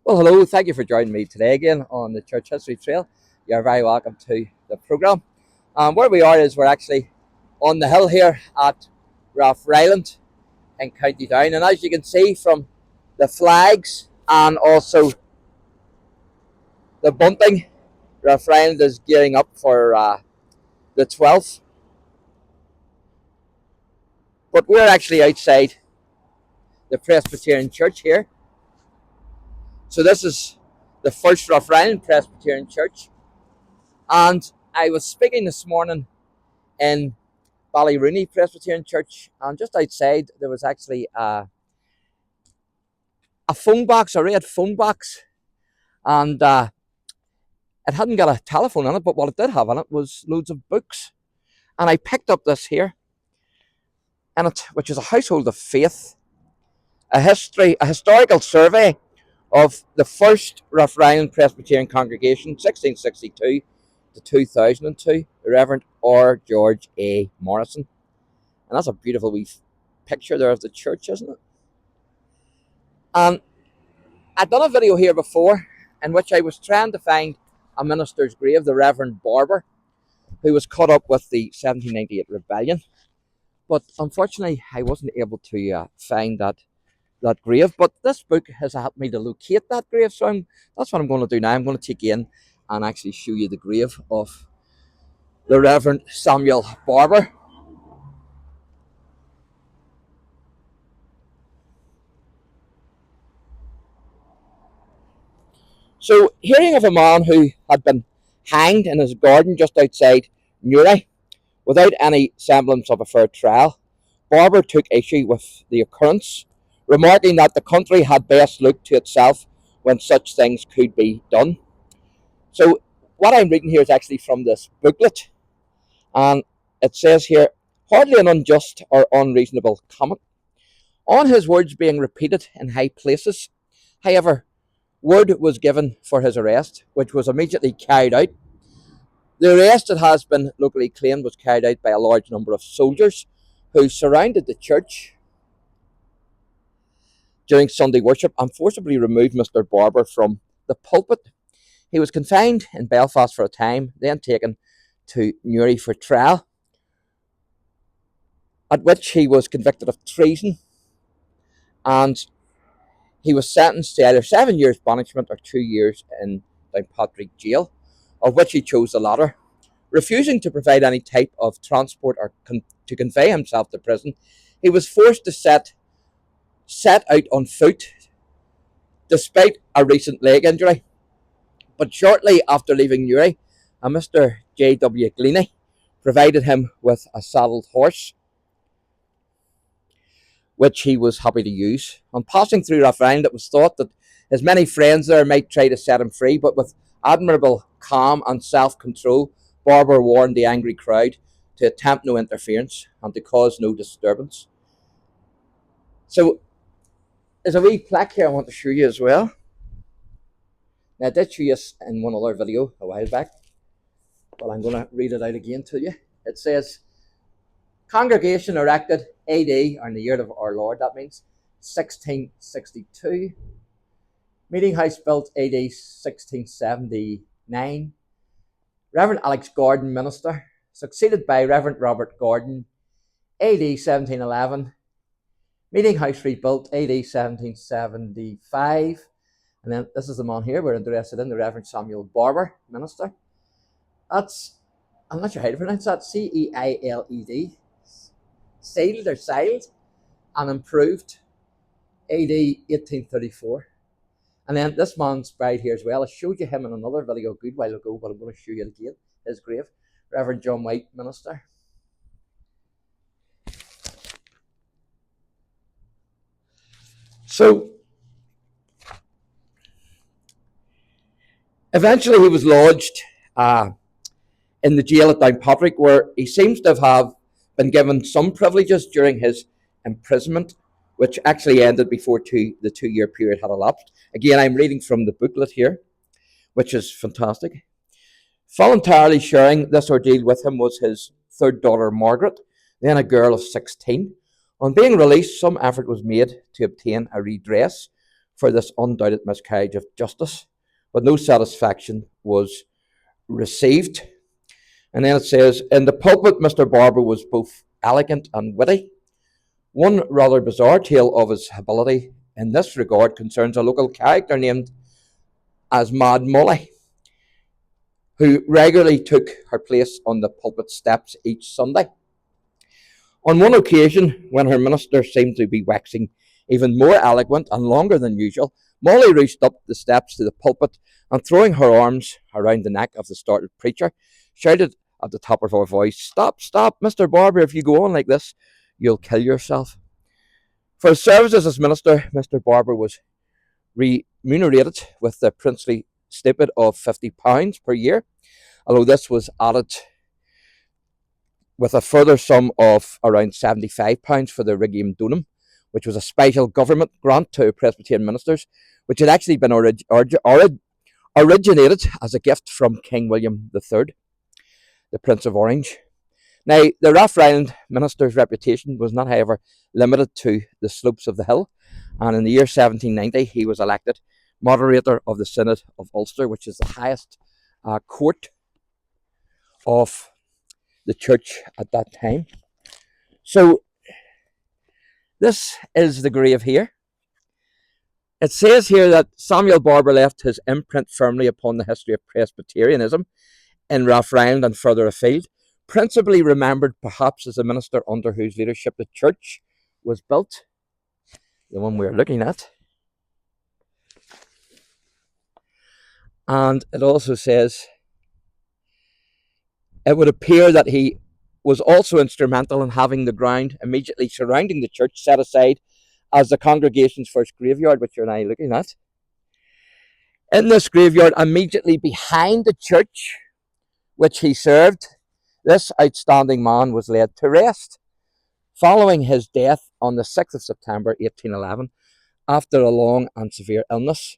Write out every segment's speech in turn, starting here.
Well, hello, thank you for joining me today again on the Church History Trail. You're very welcome to the programme. Where we are is we're actually on the hill here at Rathfriland in County Down, and as you can see from the flags and also the bunting, Rathfriland is gearing up for the 12th. But we're actually outside the Presbyterian Church here. So this is the first Rathfriland Presbyterian Church. And I was speaking this morning in Ballyrooney Presbyterian Church, and just outside there was actually a phone box, a red phone box, and it hadn't got a telephone on it, but what it did have on it was loads of books. And I picked up this here, and which is a household of faith, a historical survey of the first Rathfriland Presbyterian congregation, 1662 to 2002, the Reverend R. George A. Morrison. And that's a beautiful wee picture there of the church, isn't it? And I'd done a video here before in which I was trying to find a minister's grave, the Reverend Barber, who was caught up with the 1798 rebellion. But unfortunately, I wasn't able to find that grave. But this book has helped me to locate that grave. So that's what I'm going to do now. I'm going to take you in and actually show you the grave of the Reverend Samuel Barber. So, hearing of a man who had been hanged in his garden just outside Newry without any semblance of a fair trial, Barber took issue with the occurrence, remarking that the country had best look to itself when such things could be done. So, what I'm reading here is actually from this booklet, and it says here, hardly an unjust or unreasonable comment. On his words being repeated in high places, however, word was given for his arrest, which was immediately carried out. The arrest, it has been locally claimed, was carried out by a large number of soldiers who surrounded the church during Sunday worship and forcibly removed Mr. Barber from the pulpit. He was confined in Belfast for a time, then taken to Newry for trial, at which he was convicted of treason, and he was sentenced to either 7 years banishment or 2 years in Downpatrick jail, of which he chose the latter. Refusing to provide any type of transport or to convey himself to prison, he was forced to set out on foot, despite a recent leg injury. But shortly after leaving Newry, a Mr. J.W. Gleaney provided him with a saddled horse, which he was happy to use. On passing through Rathfriland, it was thought that his many friends there might try to set him free, but with admirable calm and self-control, Barber warned the angry crowd to attempt no interference and to cause no disturbance. So, there's a wee plaque here I want to show you as well. Now, I did show you this in one other video a while back, but I'm going to read it out again to you. It says, congregation erected AD, or in the year of our Lord, that means 1662. Meeting house built AD 1679. Reverend Alex Gordon, minister, succeeded by Reverend Robert Gordon, AD 1711. Meeting house rebuilt AD 1775. And then this is the man here we're interested in, the Reverend Samuel Barber, minister. That's, I'm not sure how to pronounce that, Ceiled. Sealed or sealed and improved AD 1834. And then this man's buried here as well. I showed you him in another video a good while ago, but I'm going to show you it again, his grave. Reverend John White, minister. So, eventually he was lodged in the jail at Downpatrick, where he seems to have been given some privileges during his imprisonment, which actually ended before the 2 year period had elapsed. Again, I'm reading from the booklet here, which is fantastic. Voluntarily sharing this ordeal with him was his third daughter, Margaret, then a girl of 16. On being released, some effort was made to obtain a redress for this undoubted miscarriage of justice, but no satisfaction was received. And then it says, in the pulpit, Mr. Barber was both elegant and witty. One rather bizarre tale of his ability in this regard concerns a local character named as Mad Molly, who regularly took her place on the pulpit steps each Sunday. On one occasion, when her minister seemed to be waxing even more eloquent and longer than usual, Molly reached up the steps to the pulpit and, throwing her arms around the neck of the startled preacher, shouted at the top of her voice, "Stop, stop, Mr. Barber, if you go on like this, you'll kill yourself." For his services as minister, Mr. Barber was remunerated with the princely stipend of £50 per year, although this was added with a further sum of around £75 for the Regium Donum, which was a special government grant to Presbyterian ministers, which had actually been originated as a gift from King William III, the Prince of Orange. Now, the Rathfriland minister's reputation was not, however, limited to the slopes of the hill, and in the year 1790 he was elected moderator of the Synod of Ulster, which is the highest court of the church at that time. So this is the grave here. It says here that Samuel Barber left his imprint firmly upon the history of Presbyterianism in Rathfriland and further afield, principally remembered perhaps as a minister under whose leadership the church was built, the one we're looking at. And it also says, it would appear that he was also instrumental in having the ground immediately surrounding the church set aside as the congregation's first graveyard, which you're now looking at. In this graveyard, immediately behind the church which he served, this outstanding man was laid to rest, following his death on the 6th of September 1811, after a long and severe illness.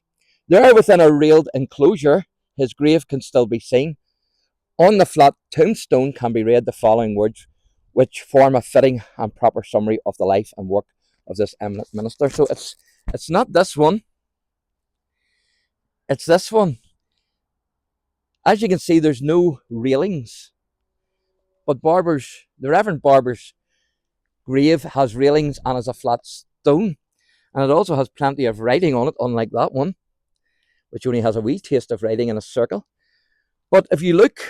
There, within a railed enclosure, his grave can still be seen. On the flat tombstone can be read the following words, which form a fitting and proper summary of the life and work of this eminent minister. So it's not this one, it's this one. As you can see, there's no railings, but the Reverend Barber's grave has railings and is a flat stone, and it also has plenty of writing on it, unlike that one, which only has a wee taste of writing in a circle. But if you look,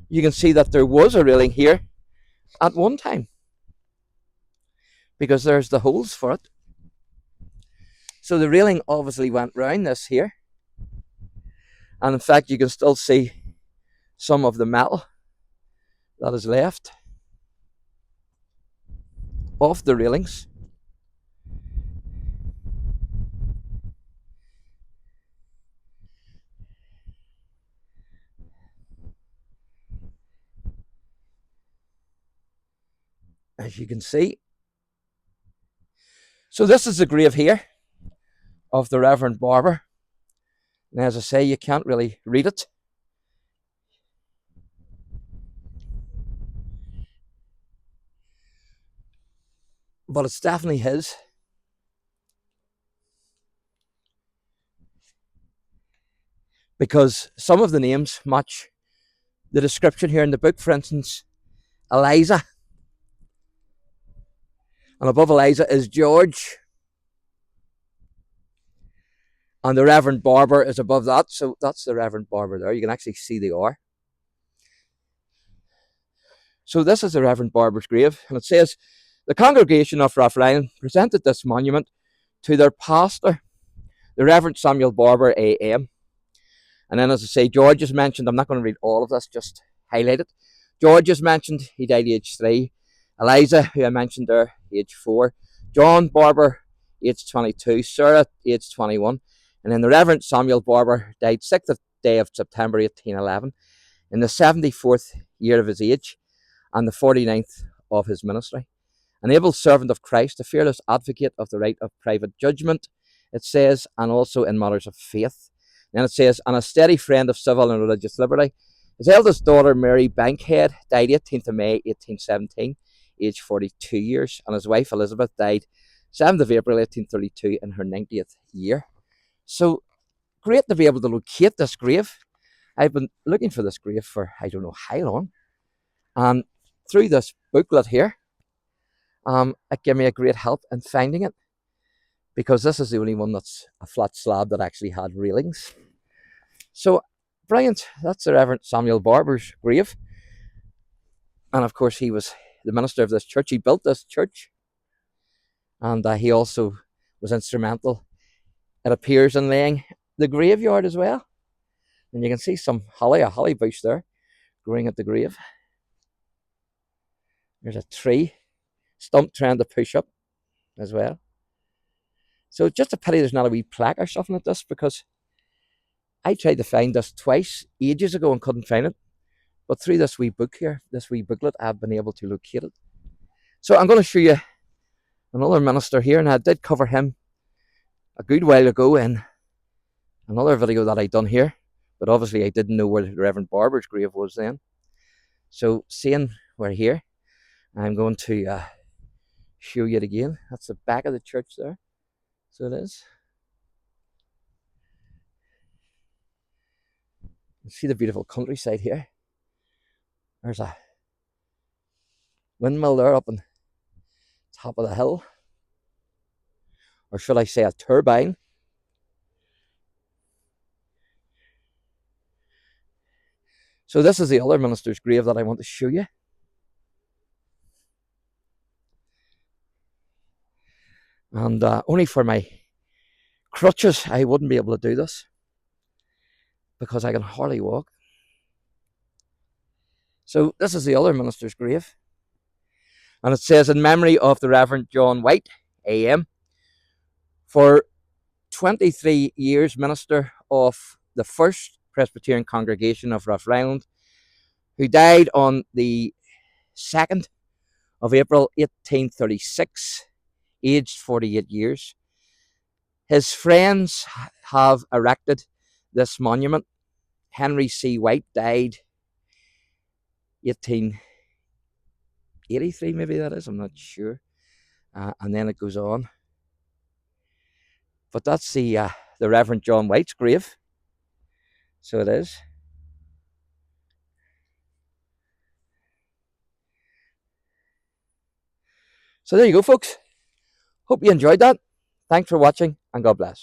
you can see that there was a railing here at one time, because there's the holes for it. So the railing obviously went round this here, and in fact you can still see some of the metal that is left off the railings. As you can see. So this is the grave here of the Reverend Barber. And as I say, you can't really read it. But it's definitely his. Because some of the names match the description here in the book. For instance, Eliza. And above Eliza is George. And the Reverend Barber is above that. So that's the Reverend Barber there. You can actually see the R. So this is the Reverend Barber's grave. And it says, the congregation of Rathfriland presented this monument to their pastor, the Reverend Samuel Barber AM. And then, as I say, George is mentioned. I'm not going to read all of this, just highlight it. George is mentioned. He died age 3. Eliza, who I mentioned there, age 4. John Barber, age 22. Sarah, age 21. And then the Reverend Samuel Barber died 6th day of September 1811 in the 74th year of his age and the 49th of his ministry. An able servant of Christ, a fearless advocate of the right of private judgment, it says, and also in matters of faith. Then it says, and a steady friend of civil and religious liberty. His eldest daughter, Mary Bankhead, died 18th of May 1817, aged 42 years, and his wife Elizabeth died 7th of April 1832, in her 90th year. So great to be able to locate this grave. I've been looking for this grave for I don't know how long, and through this booklet here, it gave me a great help in finding it, because this is the only one that's a flat slab that actually had railings. So brilliant. That's the Reverend Samuel Barber's grave, and of course he was the minister of this church. He built this church, and he also was instrumental, it appears, in laying the graveyard as well. And you can see some holly, a holly bush there, growing at the grave. There's a tree stump trying to push up as well. So just a pity there's not a wee plaque or something like this, because I tried to find this twice ages ago and couldn't find it. But through this wee book here, this wee booklet, I've been able to locate it. So I'm going to show you another minister here, and I did cover him a good while ago in another video that I done here, but obviously I didn't know where the Reverend Barber's grave was then. So seeing we're here, I'm going to show you it again. That's the back of the church there. So it is. You see the beautiful countryside here. There's a windmill there up on top of the hill. Or should I say a turbine. So this is the other minister's grave that I want to show you. And only for my crutches I wouldn't be able to do this, because I can hardly walk. So this is the other minister's grave. And it says, in memory of the Reverend John White, AM, for 23 years minister of the First Presbyterian Congregation of Rathfriland, who died on the 2nd of April 1836, aged 48 years. His friends have erected this monument. Henry C. White died 1883, maybe that is, I'm not sure. And then it goes on. But that's the Reverend John White's grave. So it is. So there you go, folks. Hope you enjoyed that. Thanks for watching, and God bless.